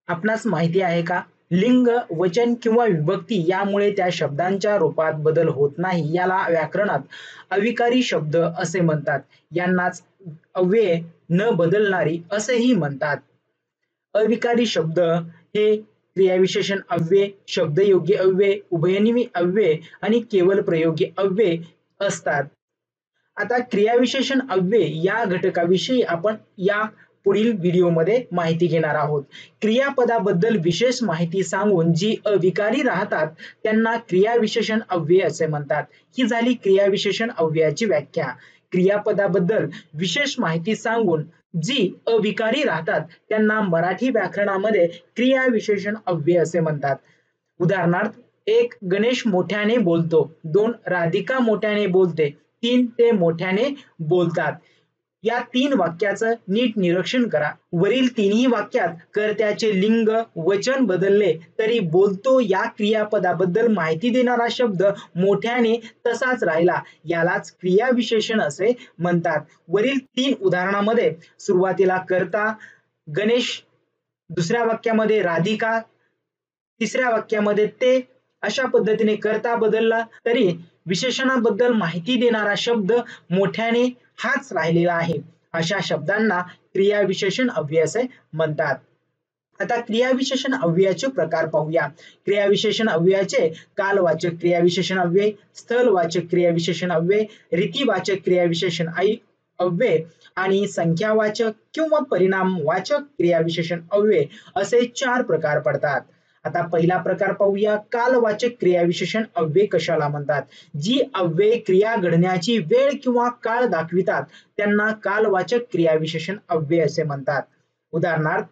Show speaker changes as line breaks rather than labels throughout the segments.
आपणास माहिती आहे का? लिंग, वचन किंवा विभक्ती यामुळे त्या शब्दांच्या रूपात बदल होत नाही. याला व्याकरणात अविकारी शब्द असे म्हणतात. यांनाच अव्यय न बदलणारी असेही म्हणतात. अविकारी शब्द हे क्रियाविशेषण अव्यय, शब्दयोगी अव्यय, उभयनिमी अव्यय आणि केवळ प्रयोगी अव्यय असतात. आता क्रियाविशेषण अव्यय या घटकाविषयी आपण या पुढील व्हिडिओमध्ये माहिती घेणार आहोत. क्रियापदाबद्दल विशेष माहिती सांगून जी अविकारी राहतात त्यांना क्रियाविशेषण अव्यय असे म्हणतात. ही झाली क्रियाविशेषण अव्ययाची व्याख्या. क्रियापदाबद्दल विशेष माहिती सांगून जी अविकारी राहतात त्यांना मराठी व्याकरणामध्ये क्रियाविशेषण अव्यय असे म्हणतात. उदाहरणार्थ, 1 गणेश मोठ्याने बोलतो, 2 राधिका मोठ्याने बोलते, 3 ते मोठ्याने बोलतात. या 3 वाक्याचं नीट निरीक्षण करा. वरील तिन्ही वाक्यात कर्त्याचे लिंग, वचन बदलले तरी बोलतो या क्रियापदाबद्दल माहिती देणारा शब्द मोठ्याने तसाच राहिला. यालाच क्रियाविशेषण असे म्हणतात. वरील 3 उदाहरणामध्ये सुरुवातीला कर्ता गणेश, दुसऱ्या वाक्यामध्ये राधिका, तिसऱ्या वाक्यामध्ये ते, अशा पद्धतीने कर्ता बदलला तरी विशेषणाबद्दल माहिती देणारा शब्द मोठ्याने हाच राहिलेला आहे. अशा शब्दांना क्रियाविशेषण अव्यय असे म्हणतात. आता क्रियाविशेषण अव्ययाचे प्रकार पाहूया. क्रियाविशेषण अव्ययाचे कालवाचक क्रियाविशेषण अव्यय, स्थलवाचक क्रियाविशेषण अव्यय, रीतिवाचक क्रियाविशेषण अव्यय आणि संख्यावाचक किंवा परिणामवाचक क्रियाविशेषण अव्यय असे 4 प्रकार पडतात. आता पहिला प्रकार पाहूया. कालवाचक क्रियाविशेषण अव्यय कशाला म्हणतात? जी अव्यय क्रिया घडण्याची वेळ किंवा काळ दाखवितात त्यांना कालवाचक क्रियाविशेषण अव्यय असे म्हणतात. उदाहरणार्थ,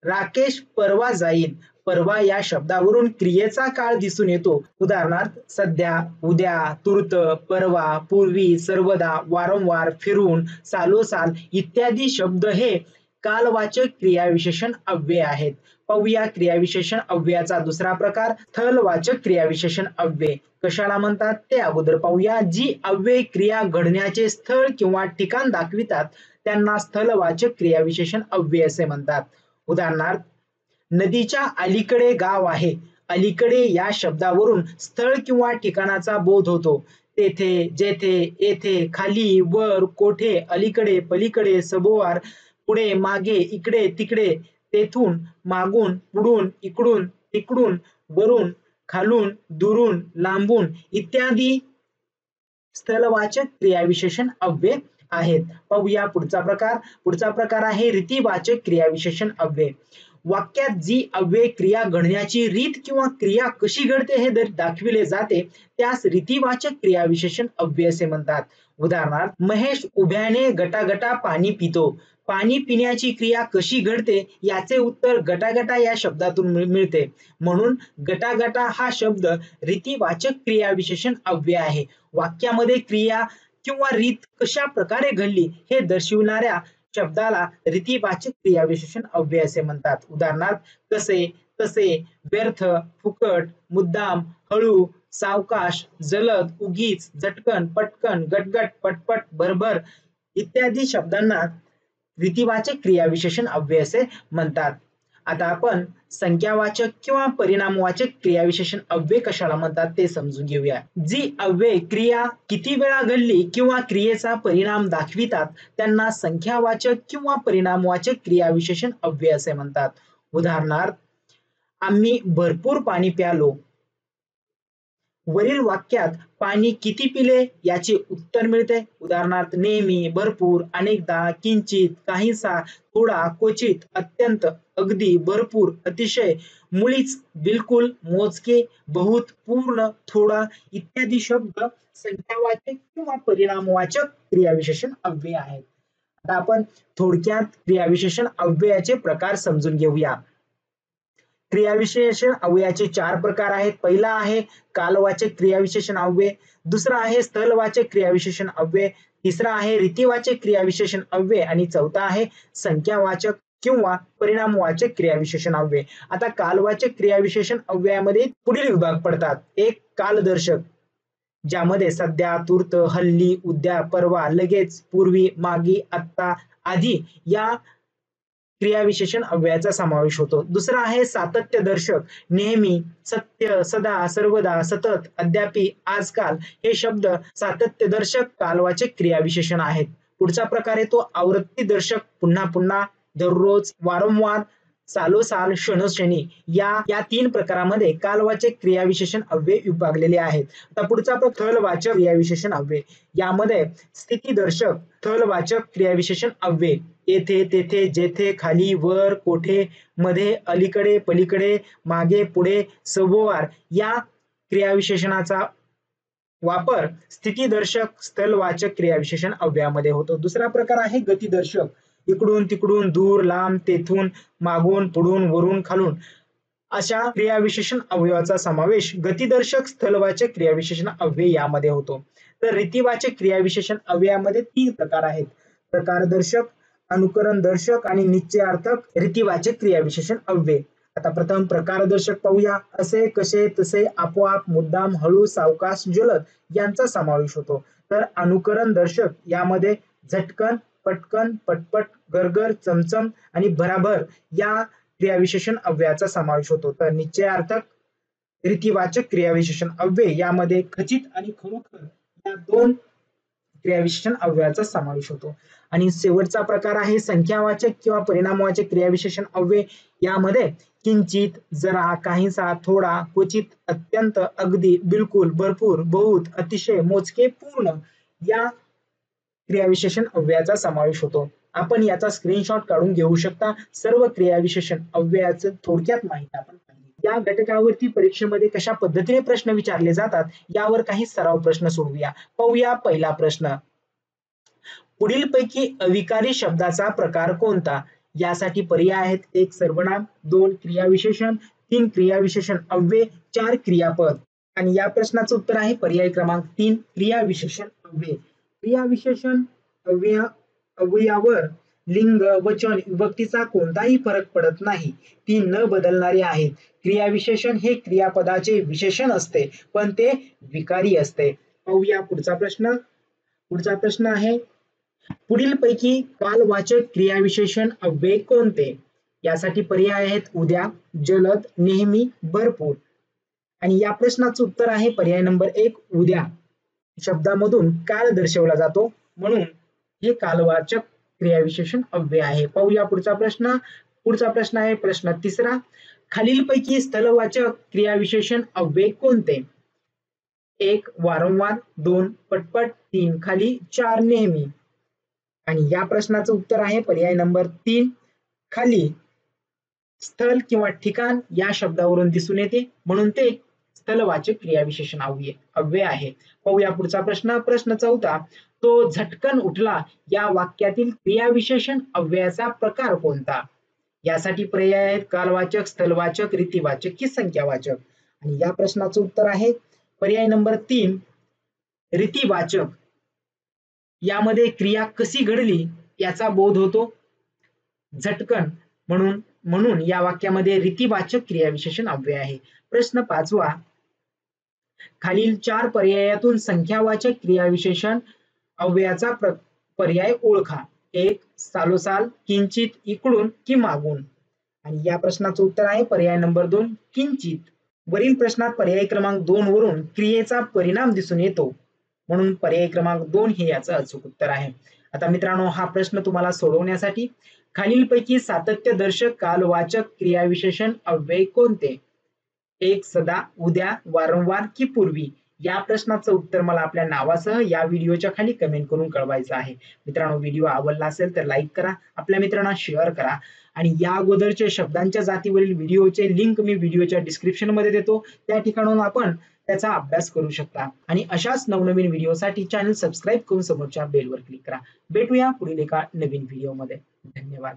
राकेश परवा जाईल. परवा या शब्दावरून क्रियेचा काळ दिसून येतो. उदाहरणार्थ, सध्या, उद्या, तूर्त, परवा, पूर्वी, सर्वदा, वारंवार, फिरून, सालोसाल इत्यादी शब्द हे कालवाचक क्रियाविशेषण अव्यय आहेत. पाहूया क्रियाविशेषण अव्ययाचा दुसरा प्रकार, स्थलवाचक क्रियाविशेषण अव्यय कशाला म्हणतात ते अगोदर पाहूया. जी अव्यय क्रिया घडण्याचे स्थळ किंवा ठिकाण दाखवितात त्यांना स्थलवाचक क्रियाविशेषण अव्यय असे म्हणतात. उदाहरणार्थ, नदीच्या अलीकडे गाव आहे. अलीकडे या शब्दावरून स्थळ किंवा ठिकाणाचा बोध होतो. तेथे, जेथे, येथे, खाली, वर, कोठे, अलीकडे, पलीकडे, सभोवार, पुढे, मागे, इकडे, तिकडे, तेथून, मागून, पुढून, इकडून, तिकडून, वरून, खालून, दुरून, लांबून इत्यादी स्थलवाचक क्रियाविशेषण अव्यय आहेत. पाहूया पुढचा प्रकार. पुढचा प्रकार आहे रीतिवाचक क्रियाविशेषण अव्यय. वाक्यात जी अव्यय क्रिया घडण्याची रीत किंवा क्रिया कशी घडते हे दाखविले जाते त्यास रीतिवाचक क्रियाविशेषण अव्यय असे म्हणतात. उदाहरणार्थ, महेश उभ्याने गटागटा पाणी पितो. पाणी पिण्याची क्रिया कशी घडते याचे उत्तर गटागटा या शब्दातून मिळते. म्हणून गटागटा हा शब्द रीतिवाचक क्रियाविशेषण अव्यय आहे. वाक्यामध्ये क्रिया किंवा रीत कशा प्रकारे घडली हे दर्शविणाऱ्या शब्दाला रीतिवाचक क्रियाविशेषण अव्यय असे म्हणतात. उदाहरणार्थ, कसे, तसे, व्यर्थ, फुकट, मुद्दाम, हळू, सावकाश, जलद, उगीच, झटकन, पटकन, गटगट, पटपट, भरभर इत्यादी शब्दांना रीतिवाचक क्रियाविशेषण अव्यय असे म्हणतात. आता आपण संख्यावाचक किंवा परिणामवाचक क्रियाविशेषण अव्यय कशाला म्हणतात ते समजून घेऊया. जी अव्यय क्रिया किती वेळा घडली किंवा क्रियेचा परिणाम दाखवितात त्यांना संख्यावाचक किंवा परिणामवाचक क्रियाविशेषण अव्यय असे म्हणतात. उदाहरणार्थ, आम्ही भरपूर पाणी प्यालो. वरील वाक्यात पाणी किती पिले याचे उत्तर मिळते. उदाहरणार्थ, नेहमी, भरपूर, अनेकदा, किंचित, काहीसा, थोडा, क्वचित, अत्यंत, अगदी, भरपूर, अतिशय, मुळीच, बिलकुल, मोजके, बहुत, पूर्ण, थोडा इत्यादी शब्द संख्यावाचक किंवा परिणामवाचक क्रियाविशेषण अव्यय आहेत. आता आपण थोडक्यात क्रियाविशेषण अव्ययाचे प्रकार समजून घेऊया. क्रियाविशेषण अव्ययाचे 4 प्रकार आहेत. पहिला आहे कालवाचक क्रियाविशेषण अव्यय, दुसरा आहे स्थलवाचक क्रियाविशेषण अव्यय, तिसरा आहे रीतिवाचक क्रियाविशेषण अव्यय आणि चौथा आहे संख्यावाचक किंवा परिणामवाचक क्रियाविशेषण अव्यय. आता कालवाचक क्रियाविशेषण अव्ययामध्ये पुढील विभाग पडतात. एक, कालदर्शक, ज्यामध्ये सध्या, तूर्त, हल्ली, उद्या, परवा, लगेच, पूर्वी, मागे, आता, आधी या क्रियाविशेषण अव्ययाचा समावेश होतो. दुसरा आहे सातत्य दर्शक. नेहमी, सत्य, सदा, सर्वदा, सतत, अद्यापि, आजकाल हे शब्द सातत्य दर्शक कालवाचक क्रियाविशेषण आहेत. पुढचा प्रकार आहे तो आवृत्ती दर्शक. पुन्हा पुन्हा, दररोज, वारंवार, सालोसाल, क्षणोक्षणी या तीन प्रकारामध्ये कालवाचक क्रियाविशेषण अव्यय विभागलेले आहेत. आता पुढचा स्थलवाचक क्रियाविशेषण अव्यय. यामध्ये स्थितीदर्शक स्थलवाचक क्रियाविशेषण अव्यय येथे, तेथे, जेथे, खाली, वर, कोठे, मध्ये, अलीकडे, पलीकडे, मागे, पुढे, सभोवार या क्रियाविशेषणाचा वापर स्थितीदर्शक स्थलवाचक क्रियाविशेषण अव्ययामध्ये होतो. दुसरा प्रकार आहे गतिदर्शक. इकडून तिकडून, दूर, लांब, तेथून, मागून, पुढून, वरून, खालून अशा क्रियाविशेषण अव्ययाचा समावेश गतिदर्शक स्थलवाचक क्रियाविशेषण अव्यय यामध्ये होतो. तर रीतिवाचक क्रियाविशेषण अव्ययामध्ये तीन प्रकार आहेत. प्रकारदर्शक, अनुकरण दर्शक आणि निश्चयार्थक रीतिवाचक क्रियाविशेषण अव्यय. आता प्रथम प्रकारदर्शक पाहूया. असे, कसे, तसे, आपोआप, मुद्दाम, हळू, सावकाश, जलद यांचा समावेश होतो. तर अनुकरण दर्शक यामध्ये झटकन, पटकन, पटपट, गरगर, चमचम आणि भराभर या क्रियाविशेषण अव्ययाचा समावेश होतो. तर निश्चयार्थक रीतिवाचक क्रियाविशेषण अव्यय यामध्ये खचित आणि खरोखर या दोन क्रियाविशेषण अव्ययाचा समावेश होतो. आणि शेवटचा प्रकार आहे संख्यावाचक किंवा परिणामवाचक क्रियाविशेषण अव्यय. यामध्ये किंचित, जरा, काहीसा, थोडा, क्वचित, अत्यंत, अगदी, बिलकुल, भरपूर, बहुत, अतिशय, मोजके, पूर्ण या क्रियाविशेषण अव्ययाचा समावेश होतो. आपण याचा स्क्रीनशॉट काढून घेऊ शकता. सर्व क्रियाविशेषण अव्ययाचं थोडक्यात माहिती आपण पाहिली. या घटकावरती परीक्षेमध्ये कशा पद्धतीने प्रश्न विचारले जातात यावर काही सराव प्रश्न सोडवूया. पाहूया पहिला प्रश्न. पुढीलपैकी अविकारी शब्दाचा प्रकार कोणता? यासाठी पर्याय आहेत. 1 सर्वनाम, 2 क्रियाविशेषण, 3 क्रियाविशेषण अव्यय, 4 क्रियापद. आणि या प्रश्नाचं उत्तर आहे पर्याय क्रमांक 3 क्रियाविशेषण अव्यय. क्रियाविशेषण अव्ययावर लिंग, वचन, विभक्तीचा कोणताही फरक पडत नाही. ती न बदलणारी आहेत. क्रियाविशेषण हे क्रियापदाचे विशेषण असते, पण ते विकारी असते. पाहूया पुढचा प्रश्न. पुढचा प्रश्न आहे पुढीलपैकी कालवाचक क्रियाविशेषण अव्यय कोणते? यासाठी पर्याय आहेत उद्या, जलद, नेहमी, भरपूर. आणि या प्रश्नाचं उत्तर आहे पर्याय नंबर 1 उद्या. शब्दामधून काल दर्शवला जातो म्हणून हे कालवाचक क्रियाविशेषण अव्यय आहे. पाहूया पुढचा प्रश्न. पुढचा प्रश्न आहे प्रश्न तिसरा. खालीलपैकी स्थलवाचक क्रियाविशेषण अव्यय कोणते? 1 वारंवार, 2 पटपट, 3 खाली, 4 नेहमी. आणि या प्रश्नाचं उत्तर आहे पर्याय नंबर 3 खाली. स्थल किंवा ठिकाण या शब्दावरून दिसून येते म्हणून ते स्थलवाचक क्रियाविशेषण अव्यय आहे. पाहूया पुढचा प्रश्न. प्रश्न चौथा. तो झटकन उठला या वाक्यातील क्रियाविशेषण अव्ययाचा प्रकार कोणता? यासाठी पर्याय आहेत कालवाचक, स्थलवाचक, रीतिवाचक की संख्यावाचक. आणि या प्रश्नाचं उत्तर आहे पर्याय नंबर 3 रीतिवाचक. यामध्ये क्रिया कशी घडली याचा बोध होतो. झटकन म्हणून या वाक्यामध्ये रीतिवाचक क्रियाविशेषण अव्यय आहे. प्रश्न 5वा. खालील 4 पर्यायातून संख्यावाचक क्रियाविशेषण अव्ययाचा पर्याय ओळखा. 1 सालोसाल, किंचित, इकडून की मागून. आणि या प्रश्नाचं उत्तर आहे पर्याय नंबर 2 किंचित. वरील प्रश्नात पर्याय क्रमांक 2 वरून क्रियेचा परिणाम दिसून येतो म्हणून पर्याय क्रमांक 2 हे याचं अचूक उत्तर आहे. आता मित्रांनो हा प्रश्न तुम्हाला सोडवण्यासाठी खालीलपैकी सातत्यदर्शक कालवाचक क्रियाविशेषण अव्यय कोणते? 1 सदा, उद्या, वारंवार की पूर्वी. या प्रश्नाचं उत्तर मला आपल्या नावासह या व्हिडिओच्या खाली कमेंट करून कळवायचं आहे. मित्रांनो व्हिडिओ आवडला असेल तर लाईक करा, आपल्या मित्रांना शेअर करा आणि या अगोदरचे शब्दांच्या जातीवरील व्हिडिओचे लिंक मी व्हिडिओच्या डिस्क्रिप्शन मध्ये देतो. त्या ठिकाणाहून आपण त्याचा अभ्यास करू शकता. आणि अशाच नवनवीन व्हिडिओसाठी चॅनल सबस्क्राईब करून समोरच्या बेलवर क्लिक करा. भेटूया पुढील एका नवीन व्हिडिओमध्ये. धन्यवाद.